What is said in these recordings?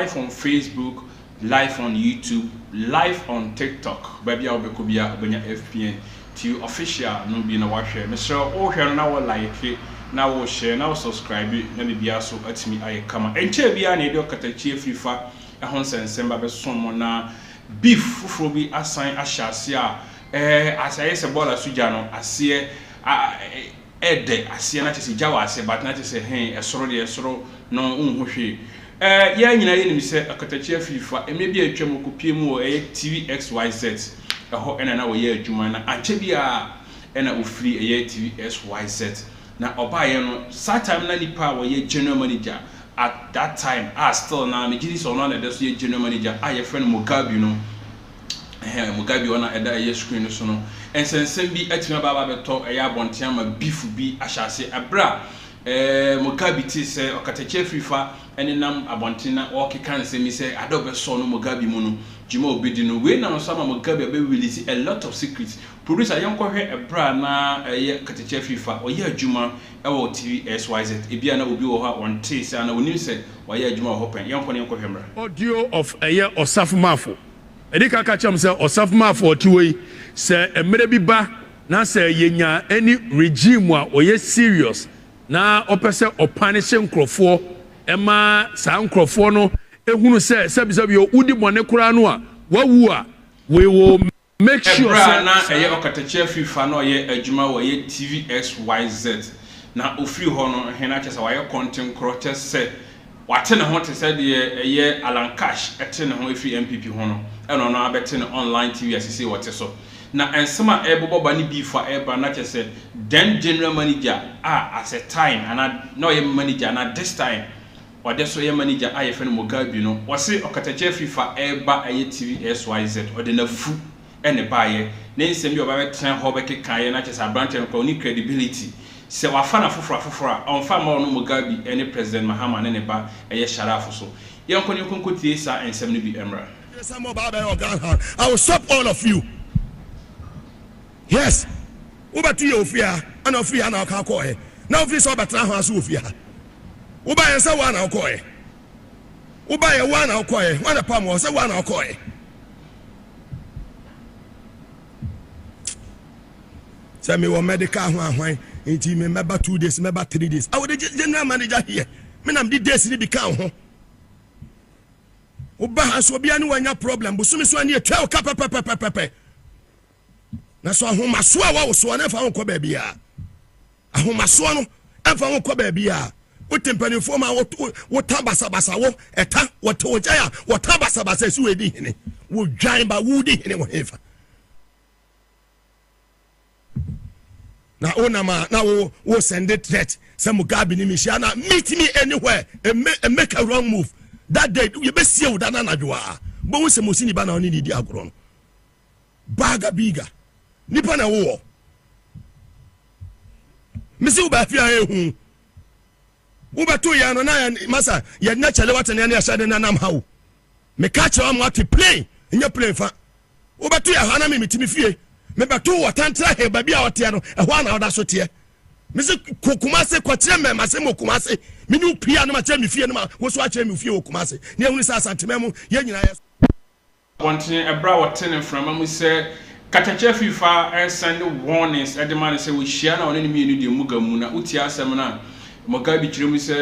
live on Facebook, live on YouTube, live on TikTok. Baby, I'll be Kubia, Benya FPNTV official, no be no watch. Mr. Oh, here now, like it, now share, now subscribe. Let me be also at me. I come and tell me I need your Okatakyie Afrifa. A Nsem babe someone na beef fufuro bi assign ashase asaye se bola suja no ase ede ase na tese jawa ase but na tese esoro no unhwehwe ya nyina ye nim se Okatakyie Afrifa emebi atwam kopie mu TV XYZ eho ena na wo ye adwuma na anche bia ena ofiri TV XYZ na obaye no that time na nipa wo ye general manager at that time still now me gidi so no na dey so ye general manager your friend Mugabi no Mugabi ona eda ye screen so no ensensem bi atima baba beto abonten ma beef bi ashase abra Mugabi ti se Okatakyie Afrifa ene nam abonten na o keka nsem mi se adobe so no Mugabi mu no juma obedi no we na so ma Mugabi be release a lot of secrets producer yankohwe abra na Okatakyie Afrifa o ye adwuma ewo TV XYZ ebia na obi wo ha on taste na onim se wa ye adwuma ho pen yankohwe mra audio of Osafumafo edika ka chem se Osafumafo otiwe se emere bi ba na se yenya any regime a oye serious na opese opanish nkrofo ema sa nkrofo no ehunu se sebisabi udi bone kura no a wawu a we will make sure na Okatakyie Afrifa no ye adwuma wo ye TV XYZ na ofiri ho no hena chese wa ye content crotches se wate ne ho te se de ye Alan Cash ete ne ho efi MPP ho no eno no abete ne online TV asisi wote so na ensema eboboba ni bifa eba na chese then general manager at a time and no ye manager na this time or this so ye manager ye friend Mugabi no wase Okatakyie Afrifa eba TV XYZ or de na fu ene baye na nsem bi oba betan ho be kekan na chese branch no ni credibility se wafana fufura onfa ma no Mugabi ene president Mahama ne ba eye sharafo so yenko ni konkotie sa ensem no bi emra I will stop all of you. Yes. Uba tu ye ofia ana ofia na ka ko e na ofia so batra ho aso ofia uba ye se wa na ko e uba ye wa na ko e wa na pa mo se wa na ko e say me wo medical ho ahwan enti me meba 2 days meba 3 days I would general manager here me nam di days ni bi kan ho uba aso bia ni wanya problem busumi so ani etwa ka pepepepepe na so ahomaso a wo so na fa won ko ba bia ahomaso no afa won ko ba bia wo tempanifo ma wo tabasabasa wo eta wo tojaya wo tabasabasa su edi hene wo dwan ba wo di hene wo hefa na onama na wo send it threat say Mugabi ni mishia na meet me anywhere and make a wrong move that day you be see wo dana na dwa bo wo se mosini ba na oni di agoro no baga biga nipa na wo misi uba fia ehu uba to ya no na masa ya na chale watane na ya na nam hawo me ka che am what play nya play fa uba to ya hana me mitimi fie me ba to watantra he ba bia wote no ehwa na oda so te misi kokumase kwakire me mase mo kumase me nu pia no ma che me fie no ma wo so a che me fie wo kumase ne ehunu sa santememu ye nyina ya wantin ebra wote ne frama mu se Okatakyie Afrifa send warnings at the man say we share na oni mi enu de mugamu na uti asem na Mugabi kiremu se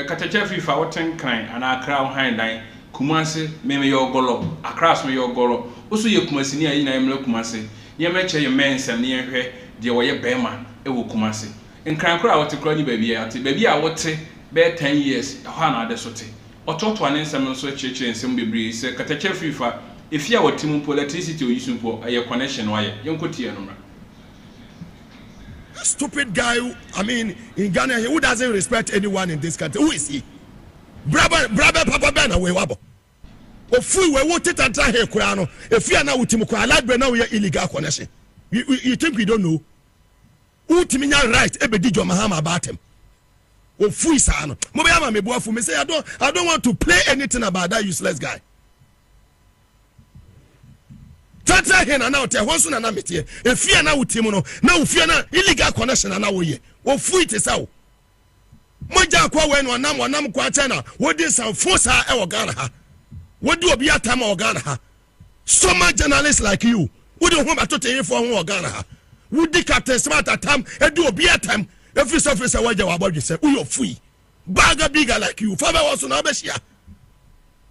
Okatakyie Afrifa woten kan ana akra han dan kumase meme ye ogolo akra me ye ogolo oso ye kumase ni ayi na ye mle kumase ye meche ye mensem ne ye hwe de wo ye bema e wo kumase nkran kra wote kra ni baby ate baby a wote be 10 years ha na ade sote ototo ane nsem no so chirechire nsem bebre se Okatakyie Afrifa if you are team electricity or using for a connection wire, you could hear no. Stupid guy, I mean, in Ghana, who doesn't respect anyone in this country? Who is he? Brother Papa Ben away wabo. Or free we want it and try here, Kurano. If you are now with Timoko, I like now we are illegal connection. You think we don't know? Who Timian right, Ebedijo Mahama about him. Or free son. Mobayama me boy for me say I don't want to play anything about that useless guy. Tata hena na ote honso na metie efia na wutimu no na ofia na illegal connection na wo ye wo fu it saw moja kwa we no nam kwa chana wodi some force e wo Ghana ha wodi obi atam o Ghana ha so much journalists like you wodi ho ba to tey for ho Ghana ha wodi Captain Smart atam e do obi atam every surface waje wa bodwe say uyo fui baga bigger like you father was na obeshia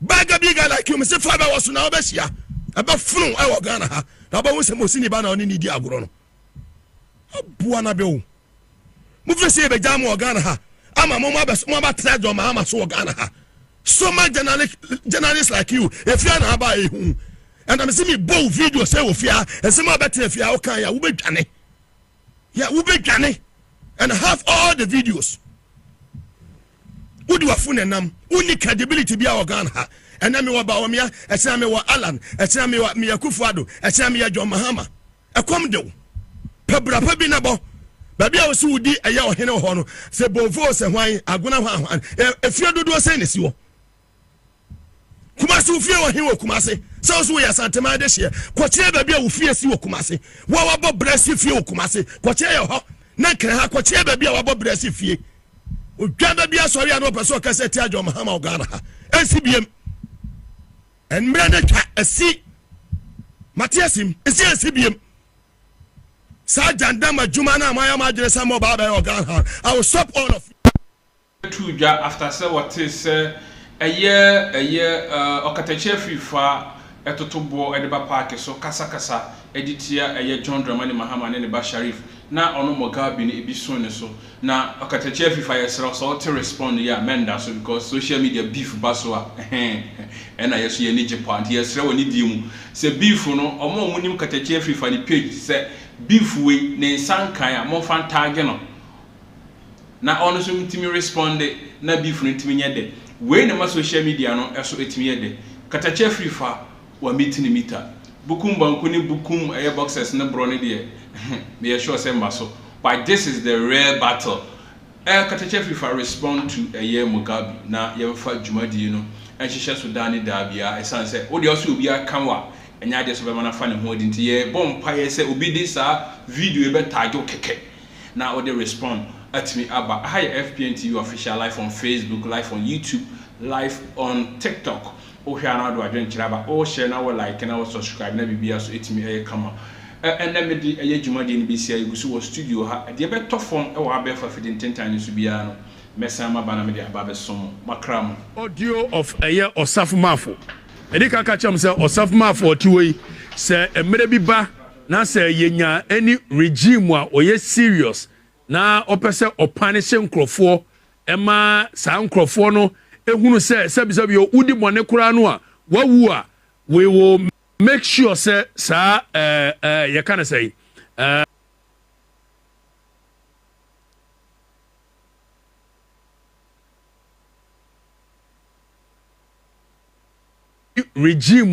baga bigger like you me say father was na obeshia aba funu e wo Ghana ha na ba wo se mosini ba na oni ni di agoro no abua na be wo mu fe se be jam wo Ghana ha ama mo ba tra jo ma ama so wo Ghana ha so much journalists like you if you na ba ehun and I'm seeing me bow video say wo fia and say ma better fia wo kan ya wo be dwane yeah wo be dwane and have all the videos Udu afune nam uni credibility bia wo Ghana ha ena me wo ba wo mia ese me wo Alan ese me wo me Akufuado ese me John Mahama ekom de wo pebra pa bi na bo ba bia wo se wudi eya wo hene ho no se bonfo se hwan aguna hwan efia dodo se ne si wo Kumasi ufie wo hin wo Kumasi se wo so ya santema de hye kwachie ba bia wo fie si wo Kumasi wo wabo bresi fie wo Kumasi kwachie ye ho na kre ha kwachie ba bia wabo bresi fie Uganda bia sorry no person ka say tia John Mahama o Ghana ha NCBM and mrende twa asi Matiasim esi NCBM sa jandama juma na maya ma jere samo ba ba o Ghana ha I will stop all of two ja after say what is a year Okatakyie Afrifa etotobo edeba park so kasa editia John Dramani Mahama ne ba Sharif na ono Mugabi ne ebi so ne so na Okatakyie Afrifa yesra so to respond ya menda so because social media beef baso a ena yeso ye ni Japan yesra woni di mu se beef no omo munim Okatakyie Afrifa ni page se beef we ne sankan a mo fan tag no na ono so mtimi respond na beef no ntimi nyede we na ma social media no eso etimi yede Okatakyie Afrifa wa meeting meter bukum banku ni bukum air boxes na bro ne de me sure say maso but this is the rare battle Okatakyie Afrifa respond to a year Mugabi na yemfa dwumadi no enhihye Sudan da bia esan say wo de oso obi akanwa enya de so be mana fa ne ho dinti ye bompa ye say obi de sa video e be tagyo keke na wo de respond at me aba hi FPNTV official live on Facebook, live on YouTube, live on TikTok. Oh here na do adwenkyira ba oh share na wo like na wo subscribe na bibia so etimi kama and let me di dwumadi ni bisia igusu wo studio ha de be to form e wo abefa fidin tentan so bia no mesama ba na me de aba be som makram audio of Osafo Mafo edika ka chem say Osafo Mafo otiwei say emere bi ba na say yenya any regime a oye serious na opese opanish nkrofo ema sa nkrofo no ehunu say sabi yo udi mone kura no a wawu a we will make sure say sa you can say regime